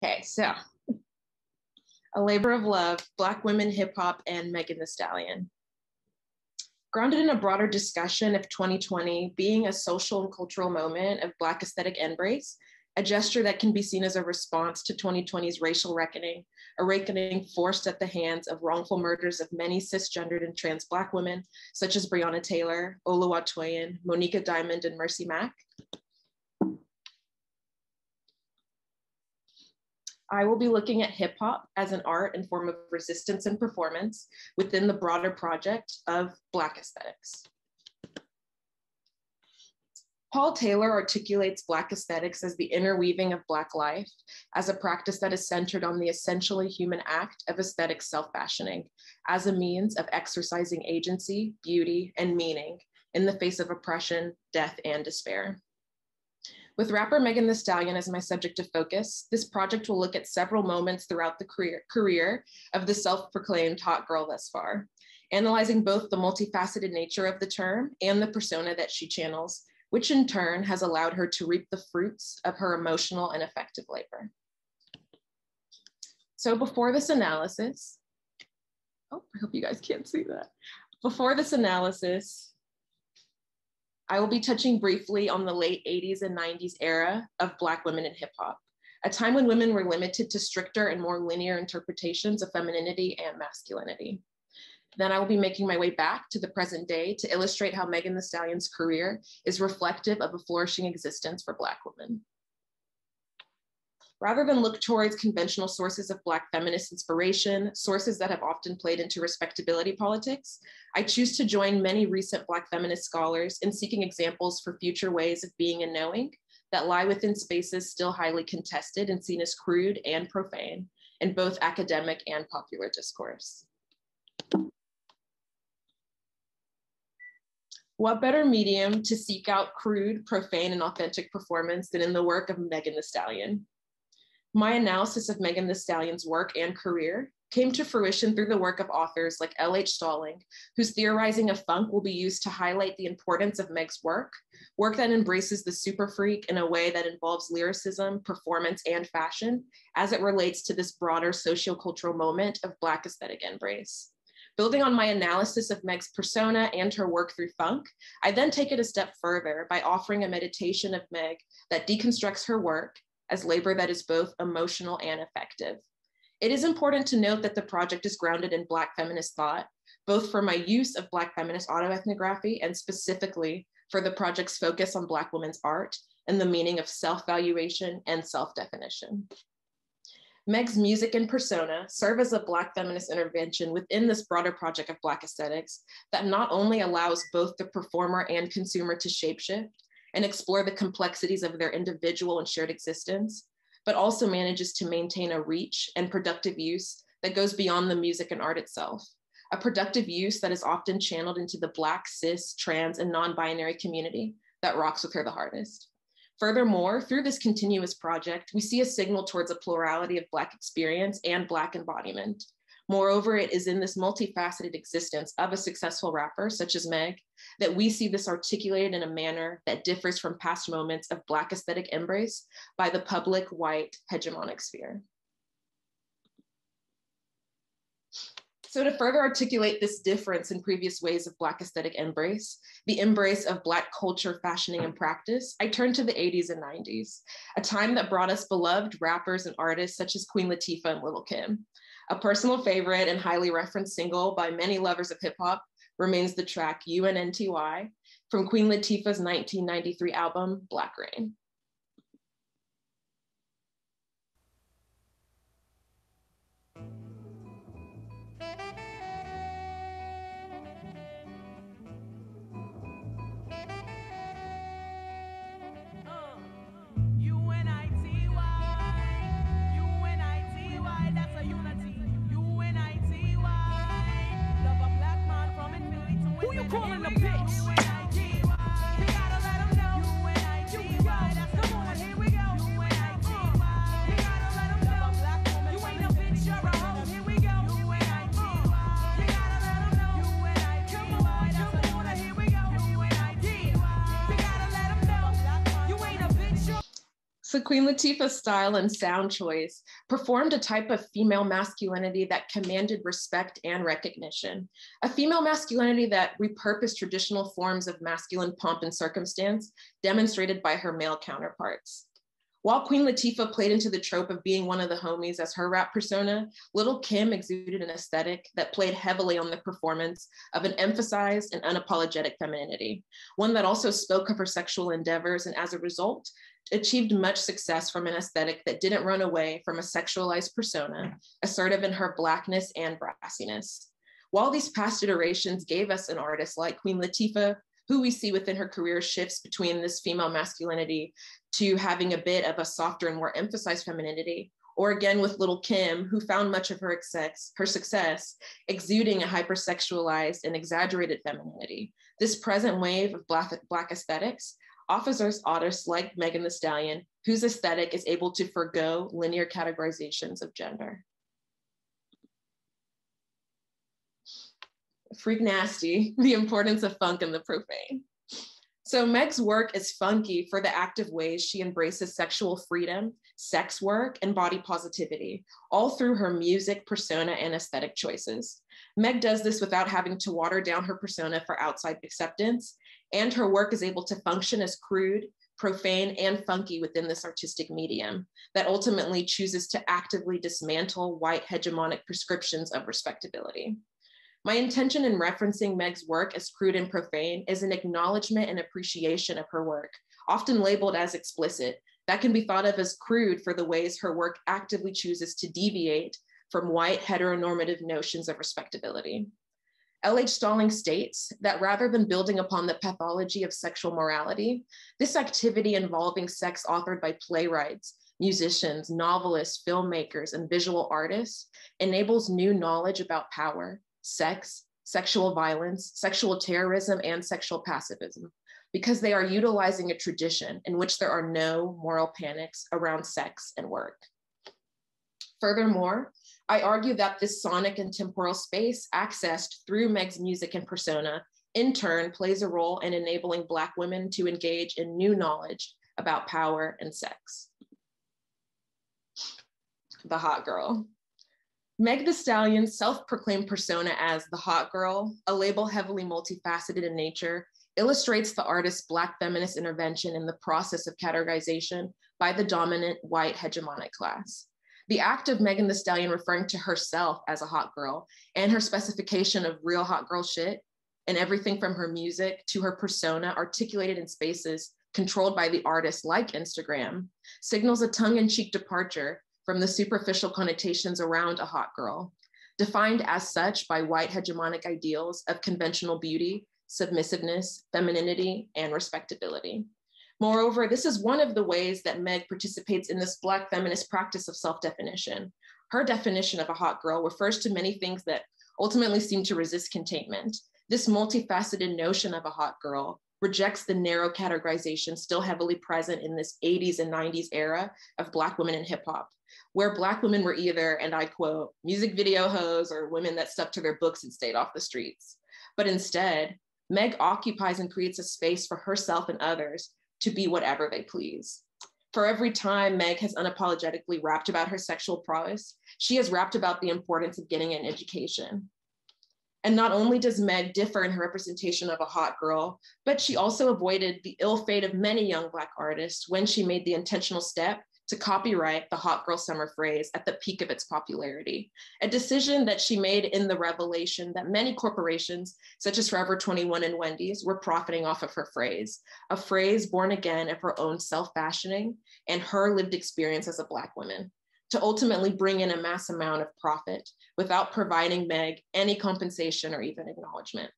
Okay, so A Labor of Love, Black Women, Hip Hop, and Megan Thee Stallion. Grounded in a broader discussion of 2020 being a social and cultural moment of Black aesthetic embrace, a gesture that can be seen as a response to 2020's racial reckoning, a reckoning forced at the hands of wrongful murders of many cisgendered and trans Black women, such as Breonna Taylor, Oluwatoyin, Monica Diamond, and Mercy Mack. I will be looking at hip hop as an art and form of resistance and performance within the broader project of Black aesthetics. Paul Taylor articulates Black aesthetics as the interweaving of Black life as a practice that is centered on the essentially human act of aesthetic self-fashioning as a means of exercising agency, beauty, and meaning in the face of oppression, death, and despair. With rapper Megan Thee Stallion as my subject of focus, this project will look at several moments throughout the career of the self-proclaimed hot girl thus far, analyzing both the multifaceted nature of the term and the persona that she channels, which in turn has allowed her to reap the fruits of her emotional and effective labor. So before this analysis, I hope you guys can't see that. Before this analysis, I will be touching briefly on the late 80s and 90s era of Black women in hip hop, a time when women were limited to stricter and more linear interpretations of femininity and masculinity. Then I will be making my way back to the present day to illustrate how Megan Thee Stallion's career is reflective of a flourishing existence for Black women. Rather than look towards conventional sources of Black feminist inspiration, sources that have often played into respectability politics, I choose to join many recent Black feminist scholars in seeking examples for future ways of being and knowing that lie within spaces still highly contested and seen as crude and profane in both academic and popular discourse. What better medium to seek out crude, profane, and authentic performance than in the work of Megan Thee Stallion? My analysis of Megan Thee Stallion's work and career came to fruition through the work of authors like L.H. Stalling, whose theorizing of funk will be used to highlight the importance of Meg's work that embraces the super freak in a way that involves lyricism, performance, and fashion as it relates to this broader sociocultural moment of Black aesthetic embrace. Building on my analysis of Meg's persona and her work through funk, I then take it a step further by offering a meditation of Meg that deconstructs her work as labor that is both emotional and effective. It is important to note that the project is grounded in Black feminist thought, both for my use of Black feminist autoethnography and specifically for the project's focus on Black women's art and the meaning of self-valuation and self-definition. Meg's music and persona serve as a Black feminist intervention within this broader project of Black aesthetics that not only allows both the performer and consumer to shapeshift and explore the complexities of their individual and shared existence, but also manages to maintain a reach and productive use that goes beyond the music and art itself, a productive use that is often channeled into the Black, cis, trans, and non-binary community that rocks with her the hardest. Furthermore, through this continuous project, we see a signal towards a plurality of Black experience and Black embodiment. Moreover, it is in this multifaceted existence of a successful rapper such as Meg that we see this articulated in a manner that differs from past moments of Black aesthetic embrace by the public, white, hegemonic sphere. So to further articulate this difference in previous ways of Black aesthetic embrace, the embrace of Black culture, fashioning, and practice, I turn to the 80s and 90s, a time that brought us beloved rappers and artists such as Queen Latifah and Lil' Kim. A personal favorite and highly referenced single by many lovers of hip hop remains the track UNNTY from Queen Latifah's 1993 album, Black Rain. Calling the bitch. Come on, here we go. You ain't a bitch, you're a hoe. Here we go. Come on, here we go. You gotta let them know. You ain't a bitch, So Queen Latifah's style and sound choice performed a type of female masculinity that commanded respect and recognition, a female masculinity that repurposed traditional forms of masculine pomp and circumstance demonstrated by her male counterparts. While Queen Latifah played into the trope of being one of the homies as her rap persona, Lil' Kim exuded an aesthetic that played heavily on the performance of an emphasized and unapologetic femininity, one that also spoke of her sexual endeavors and as a result, achieved much success from an aesthetic that didn't run away from a sexualized persona, assertive in her Blackness and brassiness. While these past iterations gave us an artist like Queen Latifah, who we see within her career shifts between this female masculinity to having a bit of a softer and more emphasized femininity, or again with Lil' Kim, who found much of her success exuding a hypersexualized and exaggerated femininity. This present wave of Black aesthetics offers us artists like Megan Thee Stallion, whose aesthetic is able to forgo linear categorizations of gender. Freak nasty, the importance of funk and the profane. So Meg's work is funky for the active ways she embraces sexual freedom, sex work, and body positivity, all through her music, persona, and aesthetic choices. Meg does this without having to water down her persona for outside acceptance, and her work is able to function as crude, profane, and funky within this artistic medium that ultimately chooses to actively dismantle white hegemonic prescriptions of respectability. My intention in referencing Meg's work as crude and profane is an acknowledgement and appreciation of her work, often labeled as explicit, that can be thought of as crude for the ways her work actively chooses to deviate from white heteronormative notions of respectability. L.H. Stalling states that rather than building upon the pathology of sexual morality, this activity involving sex authored by playwrights, musicians, novelists, filmmakers, and visual artists enables new knowledge about power, sex, sexual violence, sexual terrorism, and sexual pacifism, because they are utilizing a tradition in which there are no moral panics around sex and work. Furthermore, I argue that this sonic and temporal space accessed through Meg's music and persona in turn plays a role in enabling Black women to engage in new knowledge about power and sex. The hot girl. Meg Thee Stallion's self-proclaimed persona as the hot girl, a label heavily multifaceted in nature, illustrates the artist's Black feminist intervention in the process of categorization by the dominant white hegemonic class. The act of Megan Thee Stallion referring to herself as a hot girl and her specification of real hot girl shit and everything from her music to her persona articulated in spaces controlled by the artist like Instagram signals a tongue-in-cheek departure from the superficial connotations around a hot girl, defined as such by white hegemonic ideals of conventional beauty, submissiveness, femininity, and respectability. Moreover, this is one of the ways that Meg participates in this Black feminist practice of self-definition. Her definition of a hot girl refers to many things that ultimately seem to resist containment. This multifaceted notion of a hot girl rejects the narrow categorization still heavily present in this 80s and 90s era of Black women in hip hop, where Black women were either, and I quote, music video hoes or women that stuck to their books and stayed off the streets. But instead, Meg occupies and creates a space for herself and others to be whatever they please. For every time Meg has unapologetically rapped about her sexual prowess, she has rapped about the importance of getting an education. And not only does Meg differ in her representation of a hot girl, but she also avoided the ill fate of many young Black artists when she made the intentional step to copyright the hot girl summer phrase at the peak of its popularity, a decision that she made in the revelation that many corporations, such as Forever 21 and Wendy's, were profiting off of her phrase, a phrase born again of her own self-fashioning and her lived experience as a Black woman, to ultimately bring in a mass amount of profit without providing Meg any compensation or even acknowledgement.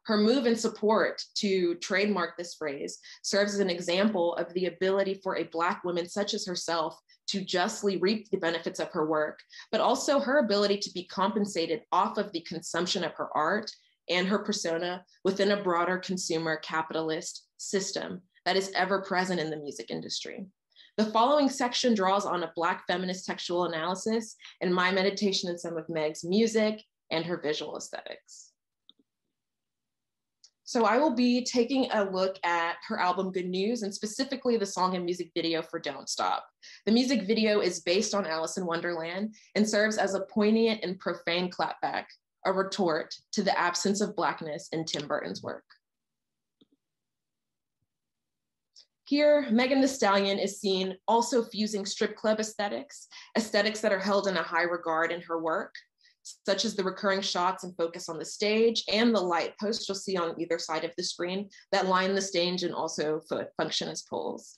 Her move in support to trademark this phrase serves as an example of the ability for a Black woman such as herself to justly reap the benefits of her work, but also her ability to be compensated off of the consumption of her art and her persona within a broader consumer capitalist system that is ever present in the music industry. The following section draws on a Black feminist textual analysis and my meditation in some of Meg's music and her visual aesthetics. So I will be taking a look at her album Good News, and specifically the song and music video for Don't Stop. The music video is based on Alice in Wonderland and serves as a poignant and profane clapback, a retort to the absence of Blackness in Tim Burton's work. Here, Megan Thee Stallion is seen also fusing strip club aesthetics that are held in a high regard in her work, such as the recurring shots and focus on the stage and the light posts you'll see on either side of the screen that line the stage and also function as poles.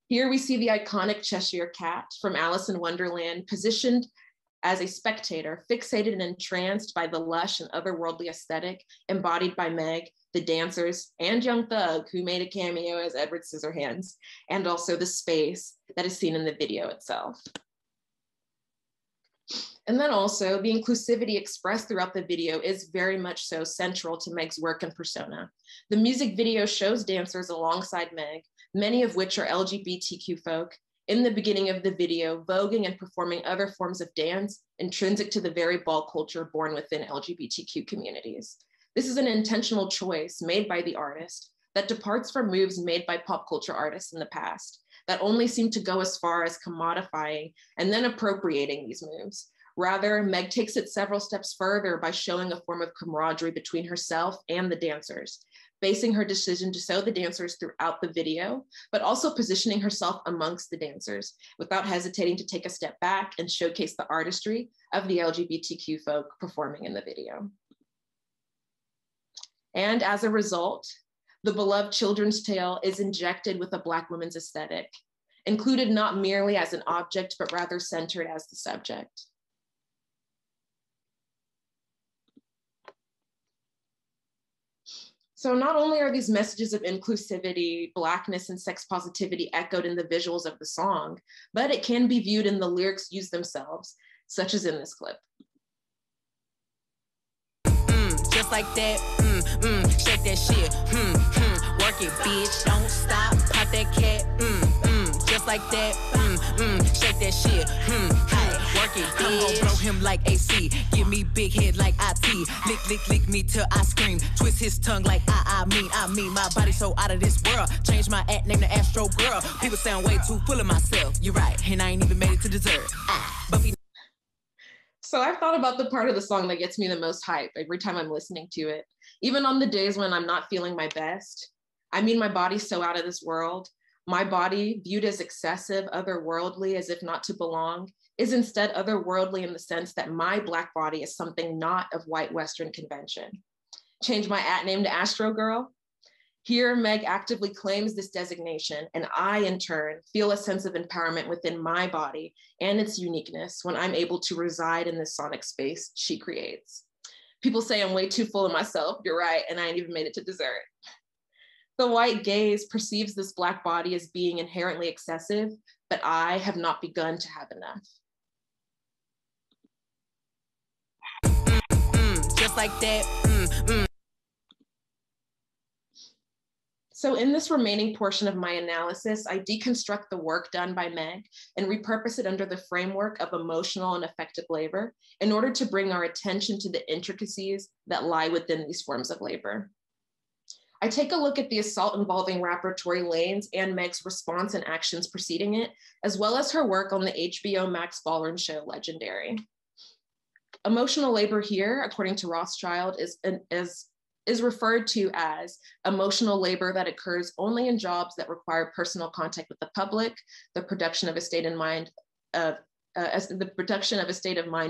Here we see the iconic Cheshire Cat from Alice in Wonderland positioned as a spectator, fixated and entranced by the lush and otherworldly aesthetic embodied by Meg, the dancers, and Young Thug, who made a cameo as Edward Scissorhands, and also the space that is seen in the video itself. And then also the inclusivity expressed throughout the video is very much so central to Meg's work and persona. The music video shows dancers alongside Meg, many of which are LGBTQ folk, in the beginning of the video, voguing and performing other forms of dance intrinsic to the very ball culture born within LGBTQ communities. This is an intentional choice made by the artist that departs from moves made by pop culture artists in the past that only seem to go as far as commodifying and then appropriating these moves. Rather, Meg takes it several steps further by showing a form of camaraderie between herself and the dancers, basing her decision to show the dancers throughout the video, but also positioning herself amongst the dancers without hesitating to take a step back and showcase the artistry of the LGBTQ folk performing in the video. And as a result, the beloved children's tale is injected with a Black woman's aesthetic, included not merely as an object, but rather centered as the subject. So not only are these messages of inclusivity, Blackness, and sex positivity echoed in the visuals of the song, but it can be viewed in the lyrics used themselves, such as in this clip. Just like that, shake that shit, work it, bitch, don't stop, pop that cat, just like that, shake that shit, work it, bitch. I'm gon' blow him like AC, give me big head like IT, lick me till I scream, twist his tongue like I mean, my body so out of this world, change my act name to Astro Girl, people sound way too full of myself, you're right, and I ain't even made it to dessert, Buffy. So I've thought about the part of the song that gets me the most hype every time I'm listening to it. Even on the days when I'm not feeling my best. I mean, my body's so out of this world. My body, viewed as excessive, otherworldly, as if not to belong, is instead otherworldly in the sense that my Black body is something not of white Western convention. Change my at name to Astro Girl. Here, Meg actively claims this designation, and I, in turn, feel a sense of empowerment within my body and its uniqueness when I'm able to reside in this sonic space she creates. People say I'm way too full of myself, you're right, and I ain't even made it to dessert. The white gaze perceives this Black body as being inherently excessive, but I have not begun to have enough. Just like that, So in this remaining portion of my analysis, I deconstruct the work done by Meg and repurpose it under the framework of emotional and affective labor in order to bring our attention to the intricacies that lie within these forms of labor. I take a look at the assault involving rapper Tory Lanez and Meg's response and actions preceding it, as well as her work on the HBO Max ballroom show Legendary. Emotional labor here, according to Rothschild, is referred to as emotional labor that occurs only in jobs that require personal contact with the public, the production of a state of mind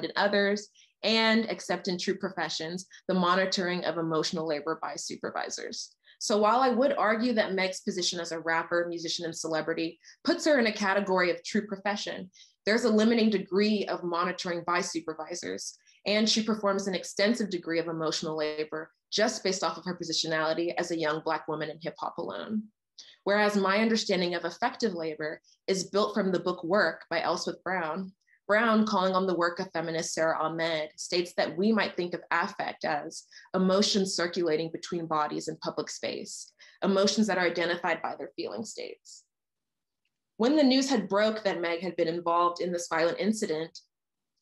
in others, and except in true professions, the monitoring of emotional labor by supervisors. So while I would argue that Meg's position as a rapper, musician, and celebrity puts her in a category of true profession, there's a limiting degree of monitoring by supervisors, and she performs an extensive degree of emotional labor just based off of her positionality as a young Black woman in hip hop alone. Whereas my understanding of effective labor is built from the book Work by Elspeth Brown. Brown, calling on the work of feminist Sarah Ahmed, states that we might think of affect as emotions circulating between bodies in public space, emotions that are identified by their feeling states. When the news had broke that Meg had been involved in this violent incident,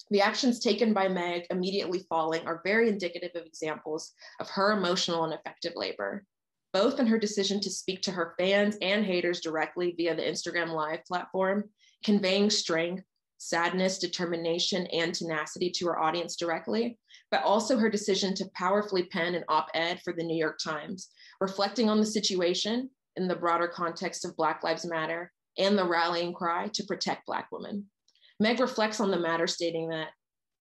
The actions taken by Meg immediately following are very indicative of examples of her emotional and effective labor, both in her decision to speak to her fans and haters directly via the Instagram Live platform, conveying strength, sadness, determination, and tenacity to her audience directly, but also her decision to powerfully pen an op-ed for the New York Times, reflecting on the situation in the broader context of Black Lives Matter and the rallying cry to protect Black women. Meg reflects on the matter, stating that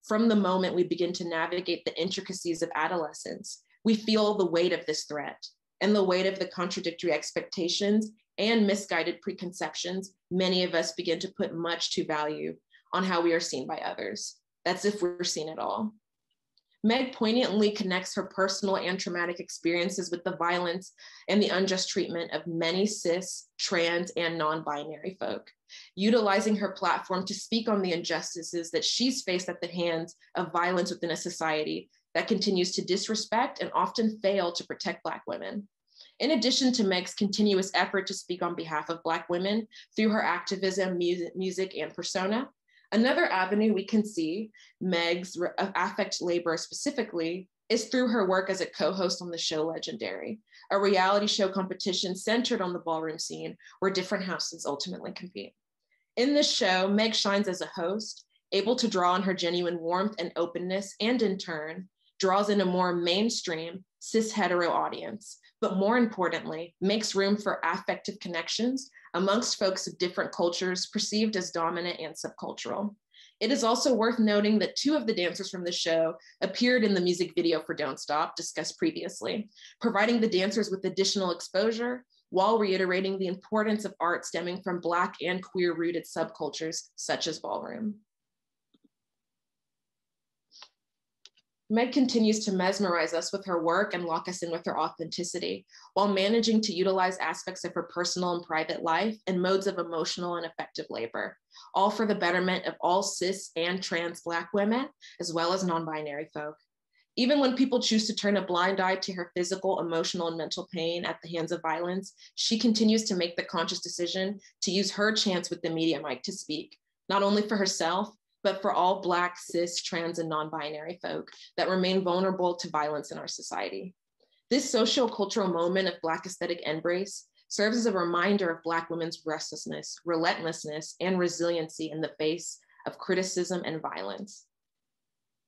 from the moment we begin to navigate the intricacies of adolescence, we feel the weight of this threat and the weight of the contradictory expectations and misguided preconceptions many of us begin to put much to value on how we are seen by others. That's if we're seen at all. Meg poignantly connects her personal and traumatic experiences with the violence and the unjust treatment of many cis, trans, and non-binary folk, utilizing her platform to speak on the injustices that she's faced at the hands of violence within a society that continues to disrespect and often fail to protect Black women. In addition to Meg's continuous effort to speak on behalf of Black women through her activism, music, and persona, another avenue we can see Meg's affect labor specifically is through her work as a co-host on the show Legendary, a reality show competition centered on the ballroom scene where different houses ultimately compete. In this show, Meg shines as a host, able to draw on her genuine warmth and openness, and in turn, draws in a more mainstream cis hetero audience, but more importantly, makes room for affective connections amongst folks of different cultures perceived as dominant and subcultural. It is also worth noting that 2 of the dancers from the show appeared in the music video for Don't Stop, discussed previously, providing the dancers with additional exposure while reiterating the importance of art stemming from Black and queer-rooted subcultures such as ballroom. Meg continues to mesmerize us with her work and lock us in with her authenticity, while managing to utilize aspects of her personal and private life and modes of emotional and effective labor, all for the betterment of all cis and trans Black women, as well as non-binary folk. Even when people choose to turn a blind eye to her physical, emotional, and mental pain at the hands of violence, she continues to make the conscious decision to use her chance with the media mic to speak, not only for herself, but for all Black, cis, trans, and non-binary folk that remain vulnerable to violence in our society. This socio-cultural moment of Black aesthetic embrace serves as a reminder of Black women's restlessness, relentlessness, and resiliency in the face of criticism and violence.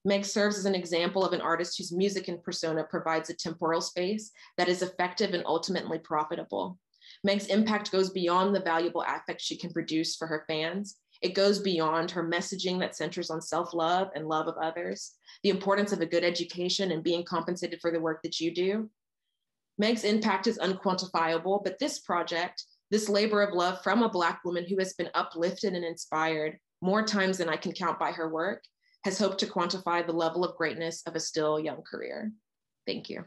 Meg serves as an example of an artist whose music and persona provides a temporal space that is effective and ultimately profitable. Meg's impact goes beyond the valuable affect she can produce for her fans. It goes beyond her messaging that centers on self-love and love of others, the importance of a good education and being compensated for the work that you do. Meg's impact is unquantifiable, but this project, this labor of love from a Black woman who has been uplifted and inspired more times than I can count by her work, has hoped to quantify the level of greatness of a still young career. Thank you.